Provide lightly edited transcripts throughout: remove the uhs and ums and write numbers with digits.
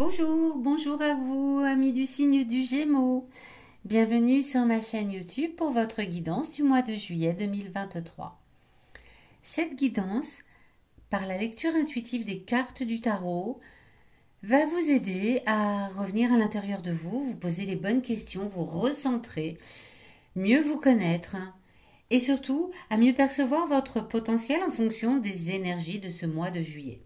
Bonjour, bonjour à vous, amis du signe du Gémeaux. Bienvenue sur ma chaîne YouTube pour votre guidance du mois de juillet 2023. Cette guidance, par la lecture intuitive des cartes du tarot, va vous aider à revenir à l'intérieur de vous, vous poser les bonnes questions, vous recentrer, mieux vous connaître et surtout à mieux percevoir votre potentiel en fonction des énergies de ce mois de juillet.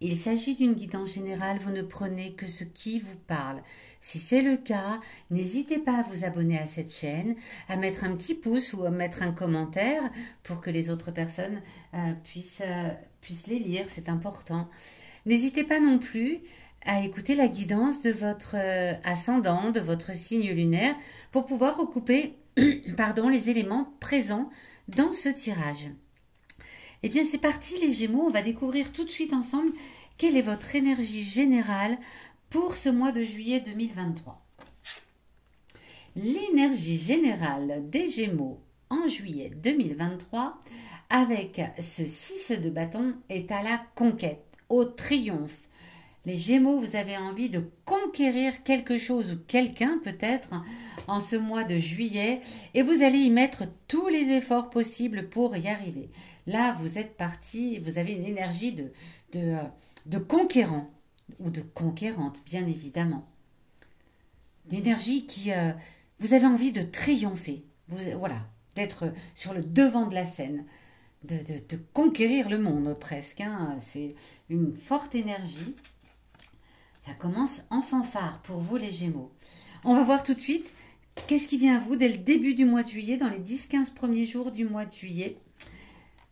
Il s'agit d'une guidance générale, vous ne prenez que ce qui vous parle. Si c'est le cas, n'hésitez pas à vous abonner à cette chaîne, à mettre un petit pouce ou à mettre un commentaire pour que les autres personnes puissent les lire, c'est important. N'hésitez pas non plus à écouter la guidance de votre ascendant, de votre signe lunaire, pour pouvoir recouper les éléments présents dans ce tirage. Eh bien, c'est parti les Gémeaux, on va découvrir tout de suite ensemble quelle est votre énergie générale pour ce mois de juillet 2023. L'énergie générale des Gémeaux en juillet 2023 avec ce 6 de bâton est à la conquête, au triomphe. Les Gémeaux, vous avez envie de conquérir quelque chose ou quelqu'un peut-être en ce mois de juillet et vous allez y mettre tous les efforts possibles pour y arriver. Là, vous êtes parti, vous avez une énergie de conquérant ou de conquérante, bien évidemment. D'énergie qui, vous avez envie de triompher, voilà, d'être sur le devant de la scène, de conquérir le monde presque. Hein. C'est une forte énergie. Ça commence en fanfare pour vous les Gémeaux. On va voir tout de suite qu'est-ce qui vient à vous dès le début du mois de juillet, dans les 10-15 premiers jours du mois de juillet.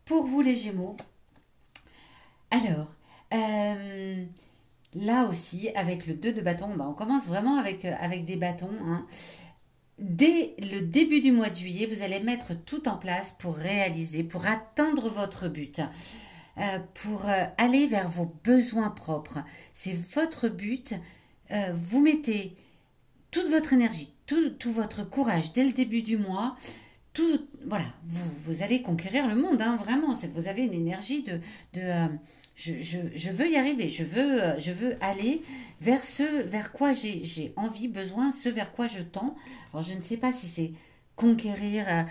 Pour vous les Gémeaux, alors, là aussi, avec le 2 de bâton, on commence vraiment avec des bâtons. Hein. Dès le début du mois de juillet, vous allez mettre tout en place pour réaliser, pour atteindre votre but, pour aller vers vos besoins propres. C'est votre but. Vous mettez toute votre énergie, tout votre courage dès le début du mois. Voilà, vous allez conquérir le monde, hein, vraiment. Vous avez une énergie je veux y arriver, je veux aller vers vers quoi j'ai envie, besoin, ce vers quoi je tends. Alors je ne sais pas si c'est conquérir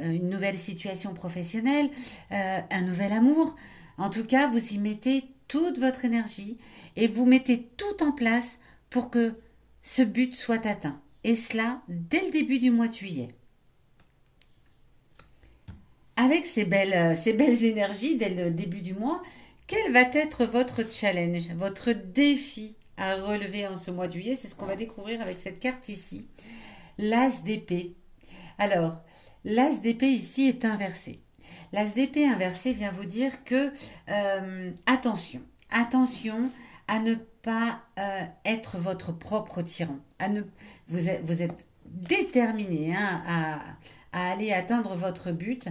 une nouvelle situation professionnelle, un nouvel amour. En tout cas, vous y mettez toute votre énergie et vous mettez tout en place pour que ce but soit atteint. Et cela dès le début du mois de juillet. Avec ces belles énergies dès le début du mois, quel va être votre challenge, votre défi à relever en ce mois de juillet? C'est ce qu'on va découvrir avec cette carte ici. L'As d'épée. Alors, l'As d'épée ici est inversé. L'As d'épée inversé vient vous dire que, attention à ne pas être votre propre tyran. Vous êtes déterminé à aller atteindre votre but.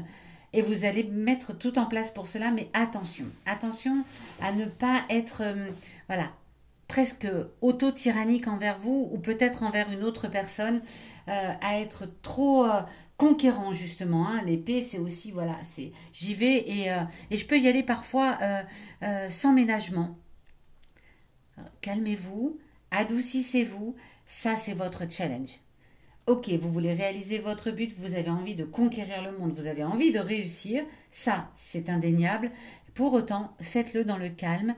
Et vous allez mettre tout en place pour cela, mais attention à ne pas être presque auto-tyrannique envers vous ou peut-être envers une autre personne, à être trop conquérant justement. Hein. L'épée, c'est aussi, c'est j'y vais et je peux y aller parfois sans ménagement. Calmez-vous, adoucissez-vous, ça c'est votre challenge. Ok, vous voulez réaliser votre but, vous avez envie de conquérir le monde, vous avez envie de réussir, ça c'est indéniable. Pour autant, faites-le dans le calme,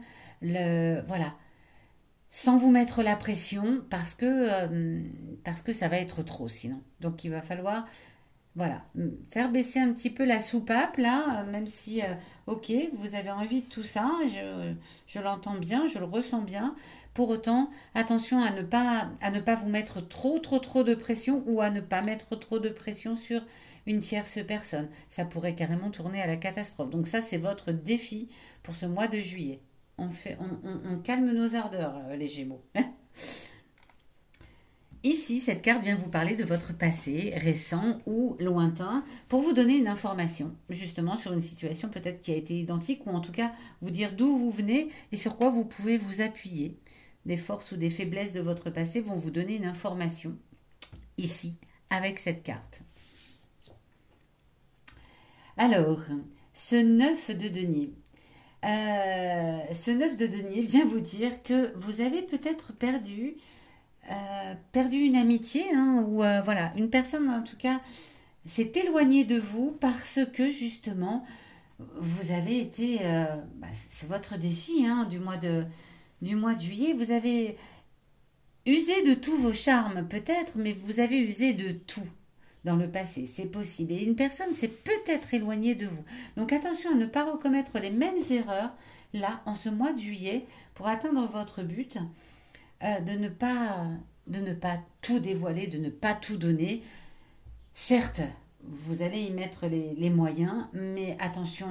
sans vous mettre la pression parce que ça va être trop sinon. Donc il va falloir faire baisser un petit peu la soupape là, même si ok, vous avez envie de tout ça, je l'entends bien, je le ressens bien. Pour autant, attention à ne pas vous mettre trop de pression ou à ne pas mettre trop de pression sur une tierce personne. Ça pourrait carrément tourner à la catastrophe. Donc ça, c'est votre défi pour ce mois de juillet. On calme nos ardeurs, les Gémeaux. Ici, cette carte vient vous parler de votre passé récent ou lointain pour vous donner une information, justement sur une situation peut-être qui a été identique ou en tout cas vous dire d'où vous venez et sur quoi vous pouvez vous appuyer. Des forces ou des faiblesses de votre passé vont vous donner une information ici avec cette carte. Alors, ce 9 de denier, Ce 9 de denier vient vous dire que vous avez peut-être perdu une amitié, hein, ou voilà, une personne en tout cas s'est éloignée de vous parce que justement vous avez été, c'est votre défi, hein, du mois de juillet, vous avez usé de tous vos charmes peut-être, mais vous avez usé de tout dans le passé, c'est possible. Et une personne s'est peut-être éloignée de vous. Donc attention à ne pas recommettre les mêmes erreurs là en ce mois de juillet pour atteindre votre but, de ne pas tout dévoiler, de ne pas tout donner. Certes, vous allez y mettre les moyens, mais attention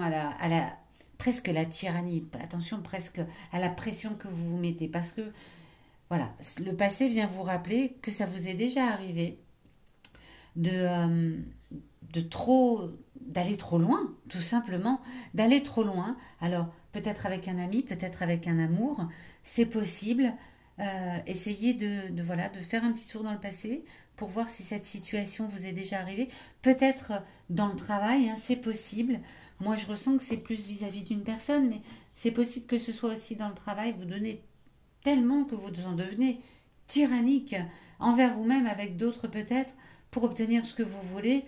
presque la tyrannie, attention presque à la pression que vous vous mettez, parce que voilà, le passé vient vous rappeler que ça vous est déjà arrivé de, euh, d'aller trop loin, tout simplement, d'aller trop loin. Alors, peut-être avec un ami, peut-être avec un amour, c'est possible. Essayez voilà, de faire un petit tour dans le passé pour voir si cette situation vous est déjà arrivée. Peut-être dans le travail, hein, c'est possible. Moi, je ressens que c'est plus vis-à-vis d'une personne, mais c'est possible que ce soit aussi dans le travail. Vous donnez tellement que vous en devenez tyrannique envers vous-même, avec d'autres peut-être, pour obtenir ce que vous voulez,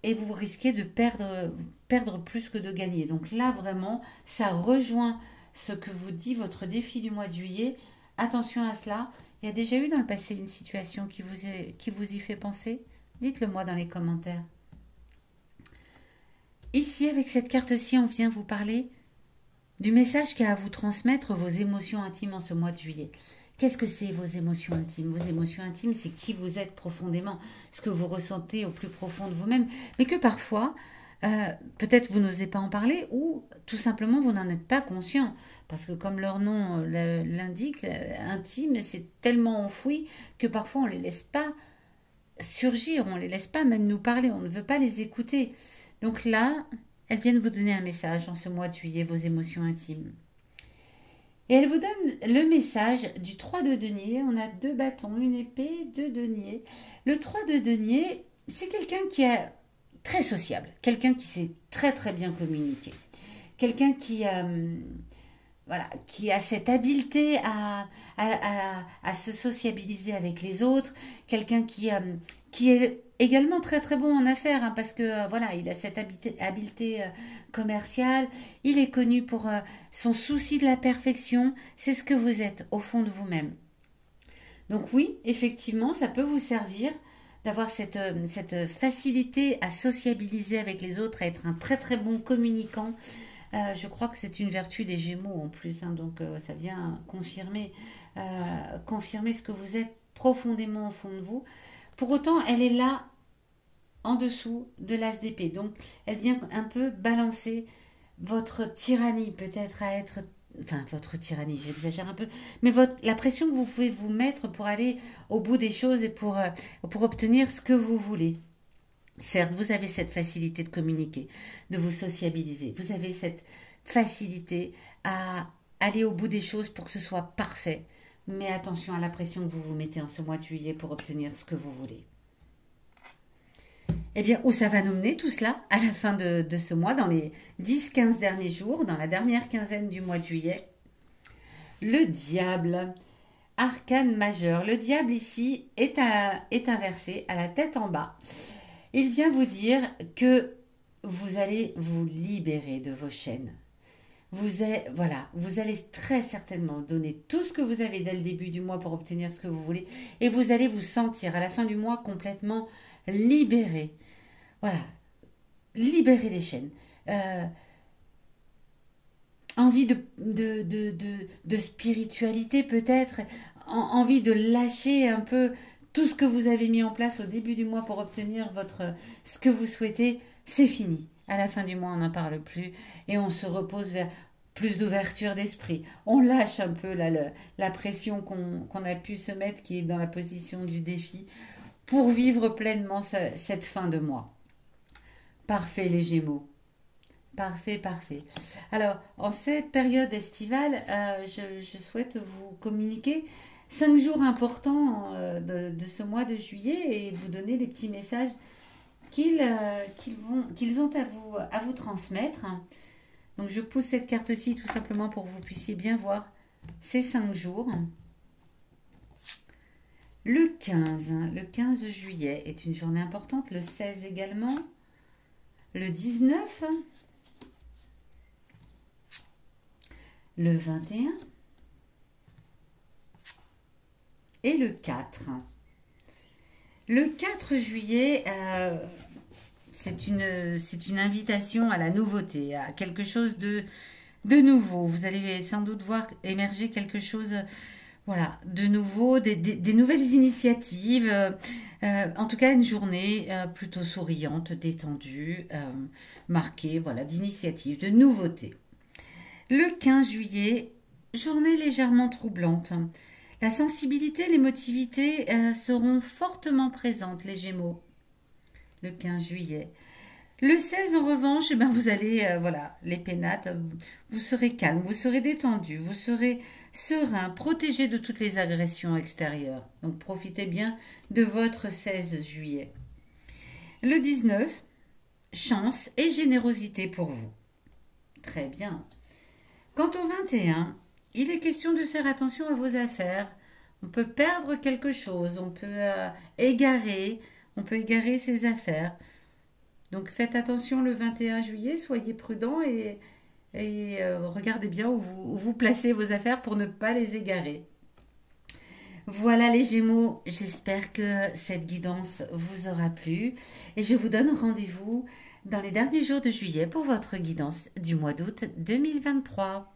et vous risquez de perdre plus que de gagner. Donc là, vraiment, ça rejoint ce que vous dit votre défi du mois de juillet. Attention à cela. Il y a déjà eu dans le passé une situation qui vous y fait penser? Dites-le moi dans les commentaires. Ici, avec cette carte-ci, on vient vous parler du message qu'a à vous transmettre vos émotions intimes en ce mois de juillet. Qu'est-ce que c'est vos émotions intimes? Vos émotions intimes, c'est qui vous êtes profondément, ce que vous ressentez au plus profond de vous-même, mais que parfois, peut-être vous n'osez pas en parler, ou tout simplement vous n'en êtes pas conscient. Parce que comme leur nom l'indique, intime, c'est tellement enfoui que parfois on ne les laisse pas surgir, on ne les laisse pas même nous parler, on ne veut pas les écouter. Donc là, elles viennent vous donner un message en ce mois de juillet, vos émotions intimes. Et elle vous donne le message du 3 de denier. On a 2 bâtons, une épée, 2 deniers. Le 3 de denier, c'est quelqu'un qui est très sociable, quelqu'un qui sait très très bien communiquer, quelqu'un qui a cette habileté à se sociabiliser avec les autres, quelqu'un qui est également très très bon en affaires, hein, parce que voilà, il a cette habileté commerciale, il est connu pour son souci de la perfection, c'est ce que vous êtes au fond de vous-même. Donc oui, effectivement, ça peut vous servir d'avoir cette facilité à sociabiliser avec les autres, à être un très très bon communicant. Je crois que c'est une vertu des Gémeaux en plus, hein, donc ça vient confirmer ce que vous êtes profondément au fond de vous. Pour autant, elle est là en dessous de l'as d'épée, donc elle vient un peu balancer votre tyrannie, peut-être à être, enfin votre tyrannie, j'exagère un peu, mais la pression que vous pouvez vous mettre pour aller au bout des choses et pour obtenir ce que vous voulez. Certes, vous avez cette facilité de communiquer, de vous sociabiliser. Vous avez cette facilité à aller au bout des choses pour que ce soit parfait. Mais attention à la pression que vous vous mettez en ce mois de juillet pour obtenir ce que vous voulez. Eh bien, où ça va nous mener tout cela à la fin de ce mois, dans les 10-15 derniers jours, dans la dernière quinzaine du mois de juillet? Le diable, arcane majeur. Le diable ici est inversé, à la tête en bas. Il vient vous dire que vous allez vous libérer de vos chaînes. Vous allez très certainement donner tout ce que vous avez dès le début du mois pour obtenir ce que vous voulez. Et vous allez vous sentir à la fin du mois complètement libéré. Voilà, libéré des chaînes. Envie de spiritualité peut-être, envie de lâcher un peu tout ce que vous avez mis en place au début du mois pour obtenir ce que vous souhaitez, c'est fini. À la fin du mois, on n'en parle plus et on se repose vers plus d'ouverture d'esprit. On lâche un peu la pression qu'on a pu se mettre, qui est dans la position du défi, pour vivre pleinement cette fin de mois. Parfait les Gémeaux. Parfait, parfait. Alors, en cette période estivale, je souhaite vous communiquer 5 jours importants de ce mois de juillet et vous donner les petits messages qu'ils ont à vous transmettre. Donc, je pose cette carte-ci tout simplement pour que vous puissiez bien voir ces 5 jours. Le 15 juillet est une journée importante. Le 16 également. Le 19. Le 21. Et le 4. Le 4 juillet, c'est une invitation à la nouveauté, à quelque chose de nouveau. Vous allez sans doute voir émerger quelque chose, voilà, de nouveau, des nouvelles initiatives. En tout cas, une journée plutôt souriante, détendue, marquée, voilà, d'initiatives, de nouveautés. Le 15 juillet, journée légèrement troublante. La sensibilité, l'émotivité seront fortement présentes, les Gémeaux, le 15 juillet. Le 16, en revanche, eh ben, vous allez, voilà, les pénates, vous serez calme, vous serez détendu, vous serez serein, protégé de toutes les agressions extérieures. Donc, profitez bien de votre 16 juillet. Le 19, chance et générosité pour vous. Très bien. Quant au 21, il est question de faire attention à vos affaires. On peut perdre quelque chose, on peut égarer ses affaires. Donc faites attention le 21 juillet, soyez prudents et regardez bien où vous placez vos affaires pour ne pas les égarer. Voilà les Gémeaux, j'espère que cette guidance vous aura plu et je vous donne rendez-vous dans les derniers jours de juillet pour votre guidance du mois d'août 2023.